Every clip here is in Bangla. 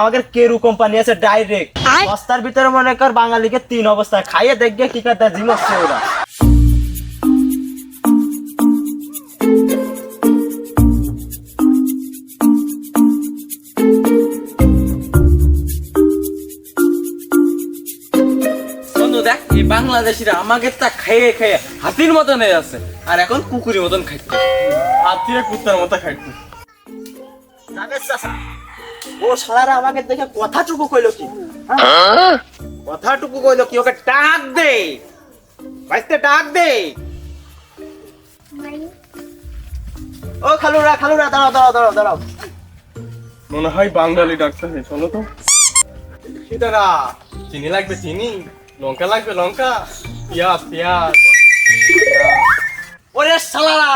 আমাদের কেরু কোম্পানি আছে ডাইরেক্ট সস্তার ভিতরে মনে কর বাঙালিকে 3 অবস্থায় খাইয়ে দেখবে কি কথা জিমছে ওরা। বন্ধু দেখ এই বাংলাদেশিরা আমাকে তা খেয়ে খেয়ে হাতির মতন হয়ে আছে আর এখন কুকুরের মতন খাইতে হাতি আর কুত্তার মতো খাইতে। ও শালারা আমাকে দেখে কথাটুকু কইলো কি হ্যাঁ? কথাটুকু কইলো কি ওকে ডাক দে বাইতে ডাক দে। ও খালুরা দাঁড়াও দাঁড়াও দাঁড়াও দাঁড়াও। মনে হয় বাঙালি ডাক্তার হে, চলো তো। সেটারা চিনি লাগবে, চিনি লঙ্কা লাগবে, লঙ্কা পেঁয়াজ পেঁয়াজ। ওরে শালারা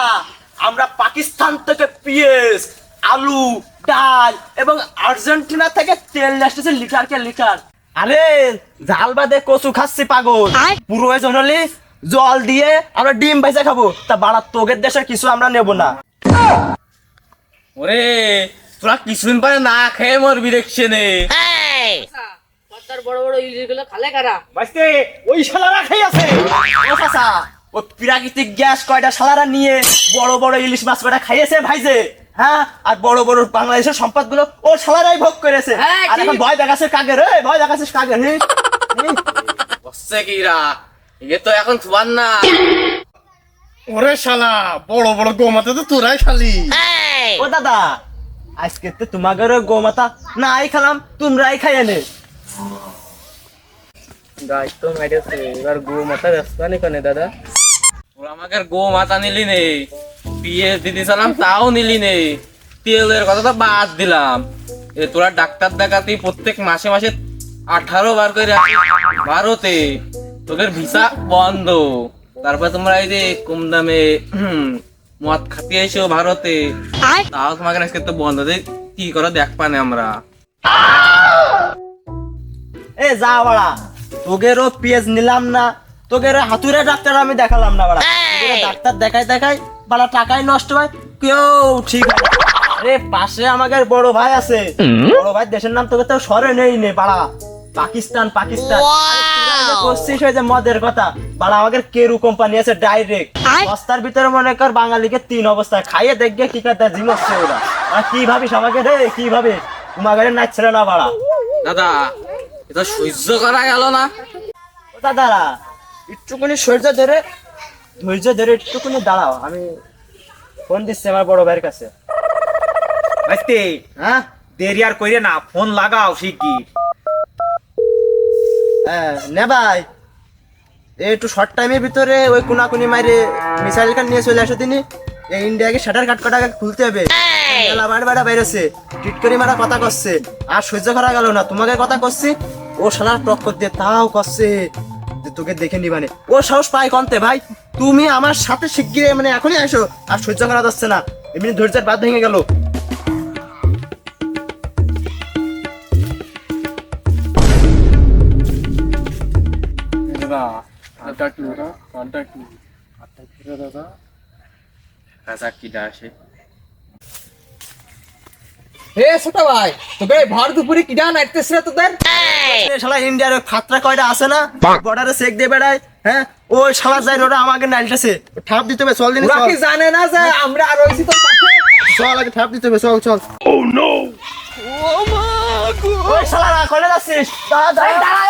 আমরা পাকিস্তান থেকে পেঁয়াজ আলু ডাল এবং আর্জেন্টিনা থেকে তেল আসতেছে লিটার কে লিটার। আরে জাল বাদে কচু খাচ্ছি পাগল, পুরো হলে জল দিয়ে আমরা ডিম ভাইজা খাবো। তা বাড়া তোগের দেশের কিছু আমরা নেব না। ওরে তোরা কিছুদিন পরে না খেয়ে মরবি দেখছে নে। বড় বড় ইলিশ গুলো খালে কারা? বাইতে ওই শালারা খাই আছে। ও চাচা ও প্রাকৃতিক গ্যাস কয়টা শালারা নিয়ে বড় বড় ইলিশ মাছ কয়টা খাইয়েছে ভাইজে, হ্যাঁ, আর বড় বড় বাংলাদেশের সম্পদ গুলো ও শালারাই ভোগ করেছে। হ্যাঁ, আর এখন ভয় দেখাচ্ছে কাকে রে, ভয় দেখাচ্ছিস কাকে রে? বসছে কিরা এ তো এখন থুবান না। ওরে শালা বড় বড় গোমাতা তো তোরাই খালি। ও দাদা আজকে তো তোমাদের গোমাতা নাই খালাম, তোমরাই খাইয়ে নে। গাই তো মেরেছে, এবার গো মাথা ব্যস্ত নেই কানে দাদা। তোরা আমাকে গো মাথা নিলি নে, পিএস দিদি সালাম তাও নিলি নে, তেলের কথা তো বাদ দিলাম। এ তোরা ডাক্তার দেখাতি প্রত্যেক মাসে মাসে 18 বার করে ভারতে তোদের ভিসা বন্ধ। তারপর তোমরা এই যে কম দামে মদ খাতে এসো ভারতে, তাও তোমাকে আজকে তো বন্ধ। কি করো দেখ পানে আমরা। এ যা বাড়া, তোগেরও পেঁয়াজ নিলাম না, তোগের হাতুড়ে ডাক্তার আমি দেখালাম না বাড়া। তোগের ডাক্তার দেখাই বাড়া টাকাই নষ্ট হয়, কেউ ঠিক হয় না। আরে পাশে আমাদের বড় ভাই আছে, বড় ভাই দেশের নাম তোকে তো সরে নেই নে বাড়া। পাকিস্তান করছিস ওই যে মদের কথা বাড়া, আমাদের কেরু কোম্পানি আছে ডাইরেক্ট সস্তার ভিতরে মনে কর বাঙালিকে 3 অবস্থায় খাইয়ে দেখবে কি কথা জিমছে ওরা। আর কি ভাবিস আমাকে রে, কি ভাবিস তোমাদের নাচছে না বাড়া। দাদা এটা সহ্য করা গেল না। ও দাদারা একটুখানি ধৈর্য ধরে একটুখানি দাঁড়াও, আমি ফোন দিচ্ছি আমার বড় ভাইয়ের কাছে। ভাইতে হ্যাঁ দেরি আর কইরে না, ফোন লাগাও শিগগির। হ্যাঁ নে ভাই, একটু শর্ট টাইমের ভিতরে ওই কোনাকুনি মাইরে মিসাইল খান নিয়ে চলে আসো তিনি। এই ইন্ডিয়াকে শাটার কাটাকে খুলতে হবে। বাড়া বাইরেছে টিট করে মারা কথা করছে, আর সহ্য করা গেল না। তোমাকে কথা করছি, ও শালার টক্কর দিয়ে তাও করছে যে তোকে দেখে নিবানে। ও সাহস পায় কমতে ভাই, তুমি আমার সাথে শিগগির মানে এখনই আসো। আর সহ্য করা যাচ্ছে না, এমনি ধৈর্যের বাদ ভেঙে গেল। এ ছোট ভাই তোকে ভর দুপুরে কিডা নাইতেছে তোদের? শালা ইন্ডিয়ার ফাত্রা কয়টা আছে না বর্ডারে চেক দিয়ে বেড়ায়, হ্যাঁ ওই শালা যাই ওরা আমাকে নাইলটাছে ঠাপ দিতে হবে। চল দিন ওরা কি জানে না যে আমরা আর রইছি তোর পাশে? চল আগে ঠাপ দিতে হবে, চল। ও নো, ও মা গো, ওই শালারা কলে যাচ্ছিস? দাঁড়া